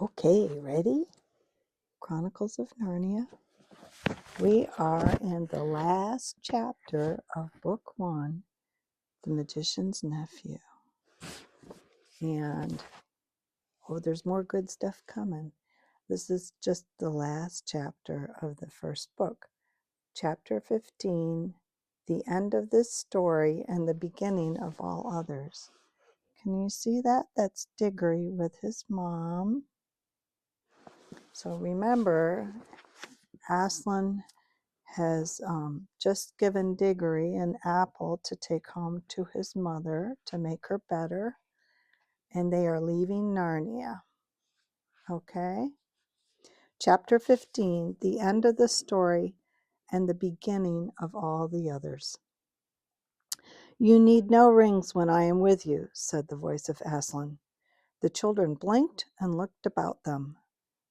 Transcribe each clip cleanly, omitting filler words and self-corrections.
Okay, ready? Chronicles of Narnia. We are in the last chapter of Book 1, The Magician's Nephew. And, there's more good stuff coming. This is just the last chapter of the first book. Chapter 15, the end of this story and the beginning of all others. Can you see that? That's Diggory with his mom. So remember, Aslan has just given Diggory an apple to take home to his mother to make her better, and they are leaving Narnia. Okay? Chapter 15, the end of the story and the beginning of all the others. You need no rings when I am with you, said the voice of Aslan. The children blinked and looked about them.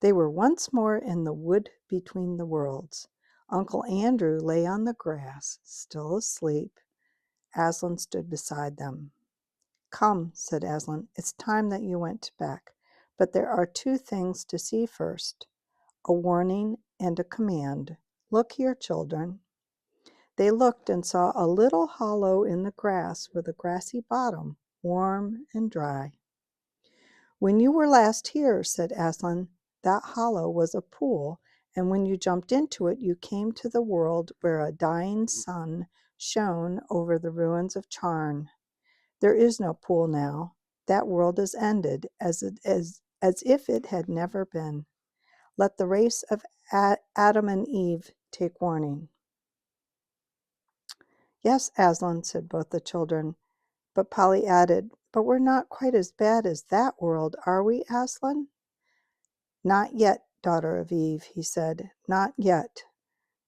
They were once more in the wood between the worlds. Uncle Andrew lay on the grass, still asleep. Aslan stood beside them. Come, said Aslan, it's time that you went back. But there are two things to see first, a warning and a command. Look here, children. They looked and saw a little hollow in the grass with a grassy bottom, warm and dry. When you were last here, said Aslan, that hollow was a pool, and when you jumped into it, you came to the world where a dying sun shone over the ruins of Charn. There is no pool now. That world is ended, as if it had never been. Let the race of Adam and Eve take warning. Yes, Aslan, said both the children. But Polly added, but we're not quite as bad as that world, are we, Aslan? Not yet, daughter of Eve, he said, not yet.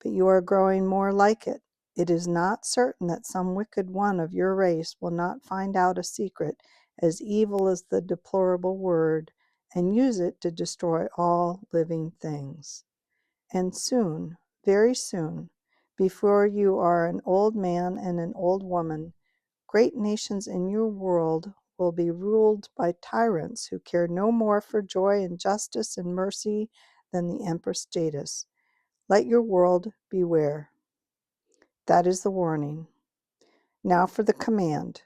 But you are growing more like it. It is not certain that some wicked one of your race will not find out a secret as evil as the deplorable word and use it to destroy all living things. And soon, very soon, before you are an old man and an old woman, great nations in your world will be ruled by tyrants who care no more for joy and justice and mercy than the Empress Jadis. Let your world beware. That is the warning. Now for the command.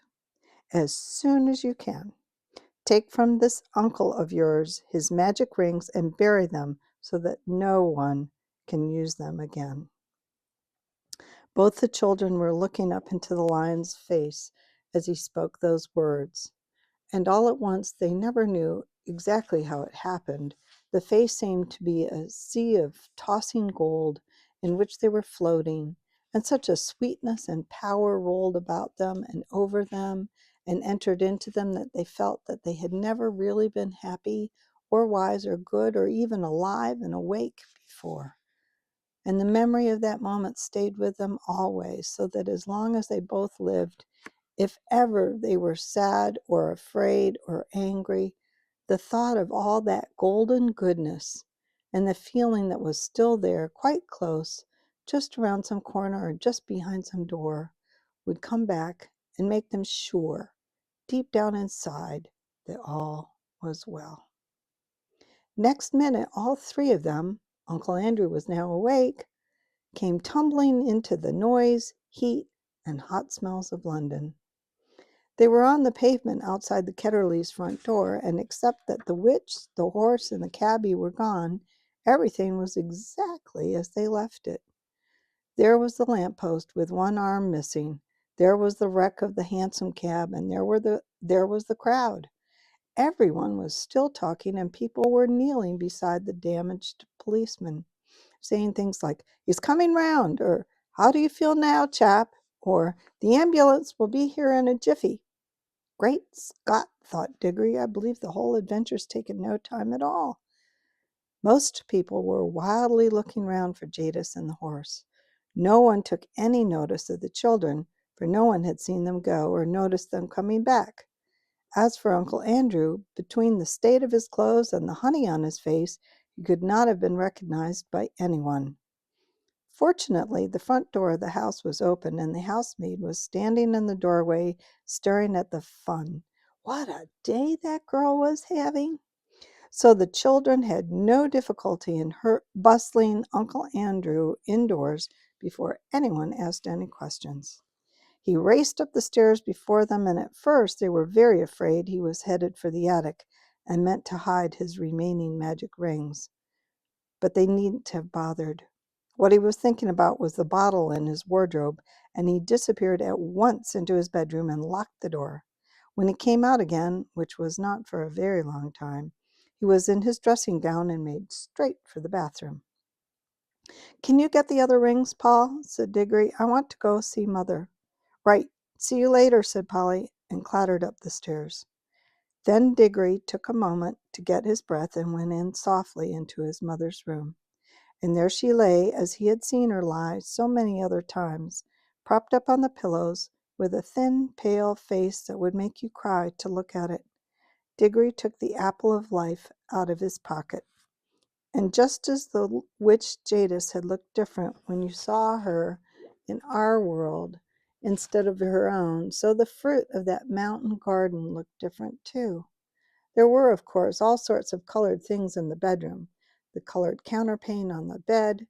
As soon as you can, take from this uncle of yours his magic rings and bury them so that no one can use them again. Both the children were looking up into the lion's face as he spoke those words. And all at once, they never knew exactly how it happened. The face seemed to be a sea of tossing gold in which they were floating, and such a sweetness and power rolled about them and over them and entered into them that they felt that they had never really been happy or wise or good or even alive and awake before. And the memory of that moment stayed with them always, so that as long as they both lived, if ever they were sad or afraid or angry, the thought of all that golden goodness and the feeling that was still there, quite close, just around some corner or just behind some door, would come back and make them sure, deep down inside, that all was well. Next minute, all three of them, Uncle Andrew was now awake, came tumbling into the noise, heat, and hot smells of London. They were on the pavement outside the Ketterleys' front door, and except that the witch, the horse, and the cabby were gone, everything was exactly as they left it. There was the lamp-post with one arm missing. There was the wreck of the hansom cab, and there was the crowd. Everyone was still talking, and people were kneeling beside the damaged policeman, saying things like, "He's coming round," or "How do you feel now, chap?" or "The ambulance will be here in a jiffy." Great Scott, thought Diggory, I believe the whole adventure's taken no time at all. Most people were wildly looking round for Jadis and the horse. No one took any notice of the children, for no one had seen them go or noticed them coming back. As for Uncle Andrew, between the state of his clothes and the honey on his face, he could not have been recognized by anyone. Fortunately, the front door of the house was open, and the housemaid was standing in the doorway staring at the fun. What a day that girl was having! So the children had no difficulty in bustling Uncle Andrew indoors before anyone asked any questions. He raced up the stairs before them, and at first they were very afraid he was headed for the attic and meant to hide his remaining magic rings. But they needn't have bothered. What he was thinking about was the bottle in his wardrobe, and he disappeared at once into his bedroom and locked the door. When he came out again, which was not for a very long time, he was in his dressing gown and made straight for the bathroom. "Can you get the other rings, Paul?" said Diggory. "I want to go see Mother." "Right. See you later," said Polly, and clattered up the stairs. Then Diggory took a moment to get his breath and went in softly into his mother's room. And there she lay, as he had seen her lie so many other times, propped up on the pillows, with a thin, pale face that would make you cry to look at it. Diggory took the apple of life out of his pocket. And just as the witch Jadis had looked different when you saw her in our world instead of her own, so the fruit of that mountain garden looked different too. There were, of course, all sorts of colored things in the bedroom: the colored counterpane on the bed,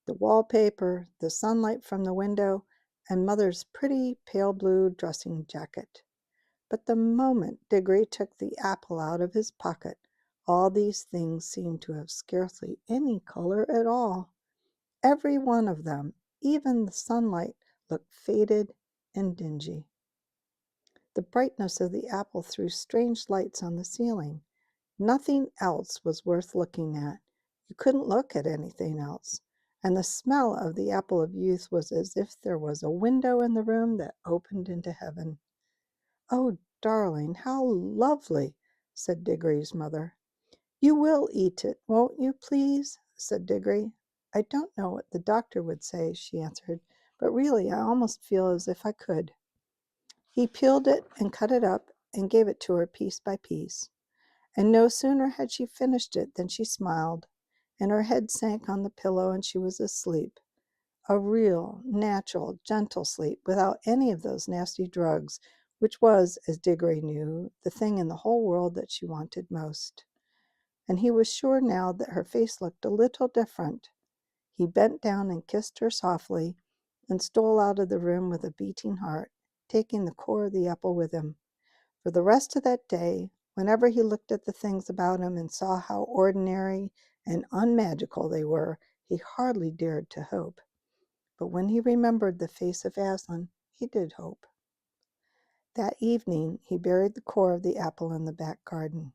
the wallpaper, the sunlight from the window, and Mother's pretty pale blue dressing jacket. But the moment Diggory took the apple out of his pocket, all these things seemed to have scarcely any color at all. Every one of them, even the sunlight, looked faded and dingy. The brightness of the apple threw strange lights on the ceiling. Nothing else was worth looking at. You couldn't look at anything else. And the smell of the apple of youth was as if there was a window in the room that opened into heaven. "Oh, darling, how lovely!" said Diggory's mother. "You will eat it, won't you, please?" said Diggory. "I don't know what the doctor would say," she answered, "but really I almost feel as if I could." He peeled it and cut it up and gave it to her piece by piece. And no sooner had she finished it than she smiled, and her head sank on the pillow and she was asleep. A real, natural, gentle sleep, without any of those nasty drugs, which was, as Diggory knew, the thing in the whole world that she wanted most. And he was sure now that her face looked a little different. He bent down and kissed her softly, and stole out of the room with a beating heart, taking the core of the apple with him. For the rest of that day, whenever he looked at the things about him and saw how ordinary and unmagical they were, he hardly dared to hope. But when he remembered the face of Aslan, he did hope. That evening he buried the core of the apple in the back garden.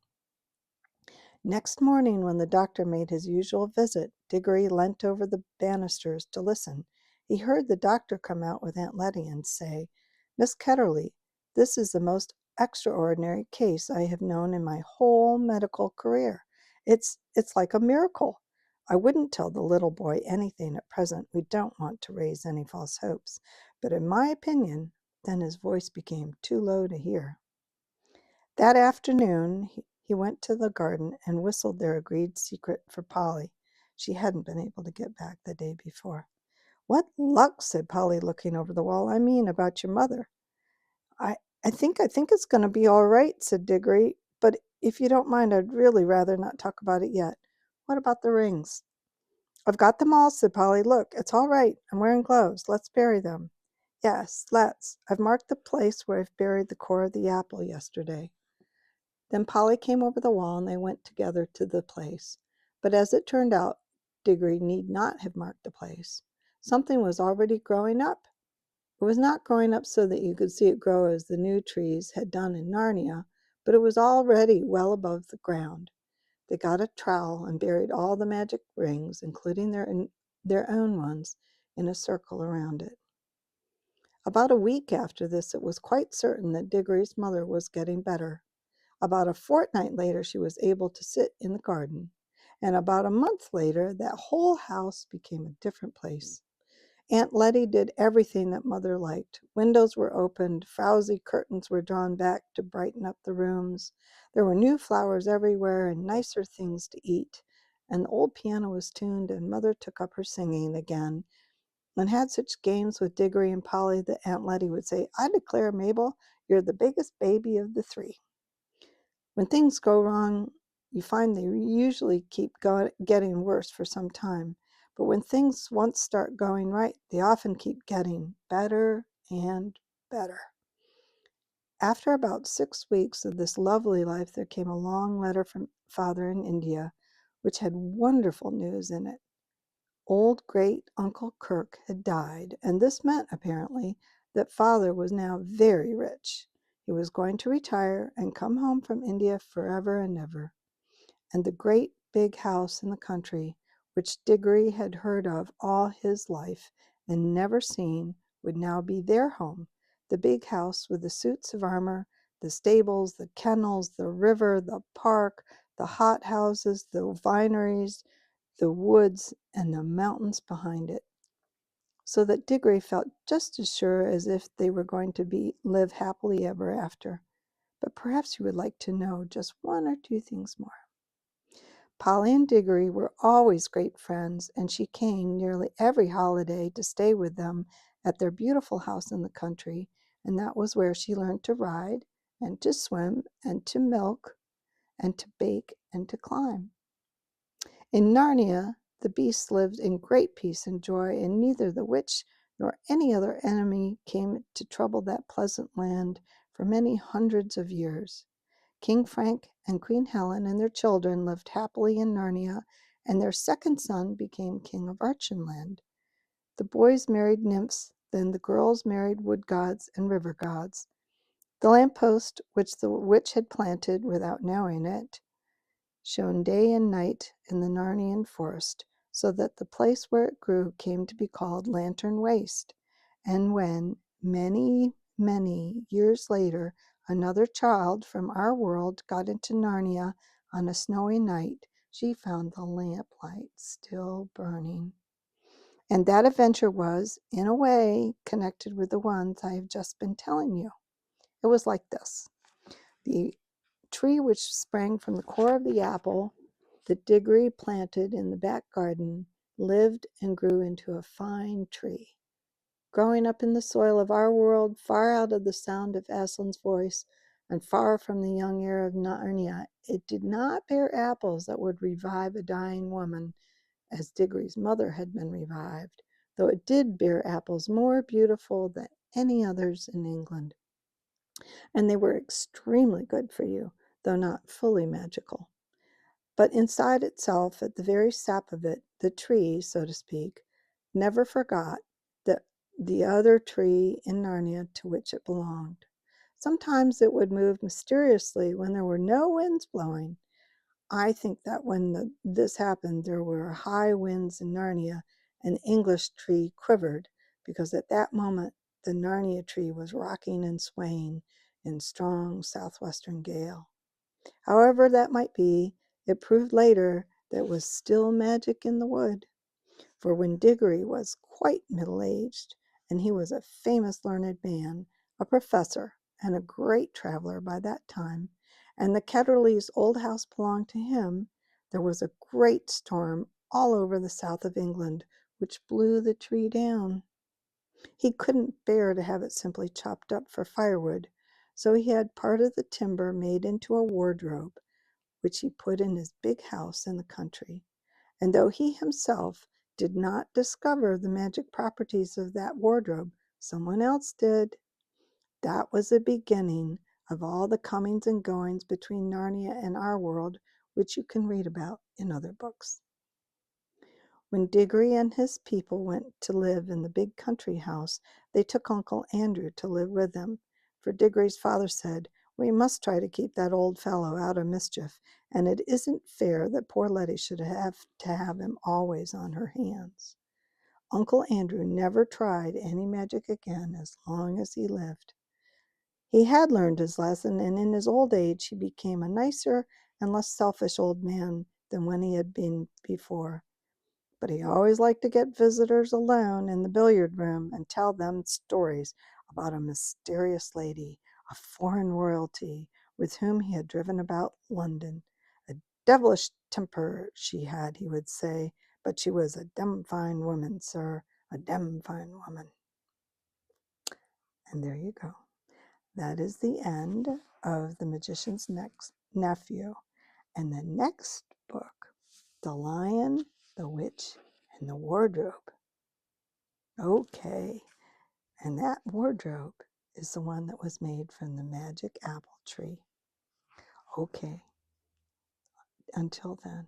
Next morning, when the doctor made his usual visit, Diggory leant over the banisters to listen. He heard the doctor come out with Aunt Letty and say, "Miss Ketterly, this is the most extraordinary case I have known in my whole medical career. It's like a miracle. I wouldn't tell the little boy anything at present. We don't want to raise any false hopes. But in my opinion," then his voice became too low to hear. That afternoon he went to the garden and whistled their agreed secret for Polly. She hadn't been able to get back the day before. "What luck!" said Polly, looking over the wall. "I mean, about your mother." I I think it's going to be all right," said Diggory. "But if you don't mind, I'd really rather not talk about it yet. What about the rings?" "I've got them all," said Polly. "Look, it's all right. I'm wearing gloves. Let's bury them." "Yes, let's. I've marked the place where I've buried the core of the apple yesterday." Then Polly came over the wall and they went together to the place. But as it turned out, Diggory need not have marked the place. Something was already growing up. It was not growing up so that you could see it grow as the new trees had done in Narnia, but it was already well above the ground. They got a trowel and buried all the magic rings, including their own ones, in a circle around it. About a week after this, it was quite certain that Diggory's mother was getting better. About a fortnight later, she was able to sit in the garden. And about a month later, that whole house became a different place. Aunt Letty did everything that Mother liked. Windows were opened, frowsy curtains were drawn back to brighten up the rooms. There were new flowers everywhere and nicer things to eat. And the old piano was tuned, and Mother took up her singing again and had such games with Diggory and Polly that Aunt Letty would say, "I declare, Mabel, you're the biggest baby of the three." When things go wrong, you find they usually keep getting worse for some time. But when things once start going right, they often keep getting better and better. After about 6 weeks of this lovely life, there came a long letter from Father in India, which had wonderful news in it. Old great Uncle Kirk had died, and this meant, apparently, that Father was now very rich. He was going to retire and come home from India forever and ever. And the great big house in the country, which Diggory had heard of all his life and never seen, would now be their home. The big house with the suits of armor, the stables, the kennels, the river, the park, the hot houses, the vineries, the woods, and the mountains behind it. So that Diggory felt just as sure as if they were going to live happily ever after. But perhaps you would like to know just one or two things more. Polly and Diggory were always great friends, and she came nearly every holiday to stay with them at their beautiful house in the country, and that was where she learned to ride, and to swim, and to milk, and to bake, and to climb. In Narnia, the beasts lived in great peace and joy, and neither the witch nor any other enemy came to trouble that pleasant land for many hundreds of years. King Frank and Queen Helen and their children lived happily in Narnia, and their second son became king of Archenland. The boys married nymphs, then the girls married wood gods and river gods. The lamppost, which the witch had planted without knowing it, shone day and night in the Narnian forest, so that the place where it grew came to be called Lantern Waste. And when, many years later, another child from our world got into Narnia on a snowy night, she found the lamplight still burning. And that adventure was, in a way, connected with the ones I have just been telling you. It was like this. The tree which sprang from the core of the apple that Diggory planted in the back garden lived and grew into a fine tree. Growing up in the soil of our world, far out of the sound of Aslan's voice, and far from the young air of Narnia, it did not bear apples that would revive a dying woman, as Diggory's mother had been revived, though it did bear apples more beautiful than any others in England. And they were extremely good for you, though not fully magical. But inside itself, at the very sap of it, the tree, so to speak, never forgot that the other tree in Narnia to which it belonged. Sometimes it would move mysteriously when there were no winds blowing. I think that when this happened, there were high winds in Narnia, and the English tree quivered, because at that moment the Narnia tree was rocking and swaying in strong southwestern gale. However that might be, it proved later there was still magic in the wood. For when Diggory was quite middle-aged, and he was a famous learned man, a professor, and a great traveler by that time, and the Ketterleys' old house belonged to him, there was a great storm all over the south of England, which blew the tree down. He couldn't bear to have it simply chopped up for firewood, so he had part of the timber made into a wardrobe, which he put in his big house in the country. And though he himself did not discover the magic properties of that wardrobe, someone else did. That was the beginning of all the comings and goings between Narnia and our world, which you can read about in other books. When Diggory and his people went to live in the big country house, they took Uncle Andrew to live with them, for Diggory's father said, "We must try to keep that old fellow out of mischief, and it isn't fair that poor Letty should have to have him always on her hands." Uncle Andrew never tried any magic again as long as he lived. He had learned his lesson, and in his old age he became a nicer and less selfish old man than when he had been before. But he always liked to get visitors alone in the billiard room and tell them stories about a mysterious lady, a foreign royalty, with whom he had driven about London. A devilish temper she had, he would say, but she was a dem fine woman, sir, a dem fine woman. And there you go. That is the end of The Magician's Nephew. And the next book, The Lion, the Witch, and the Wardrobe. Okay, and that wardrobe is the one that was made from the magic apple tree. Okay, until then.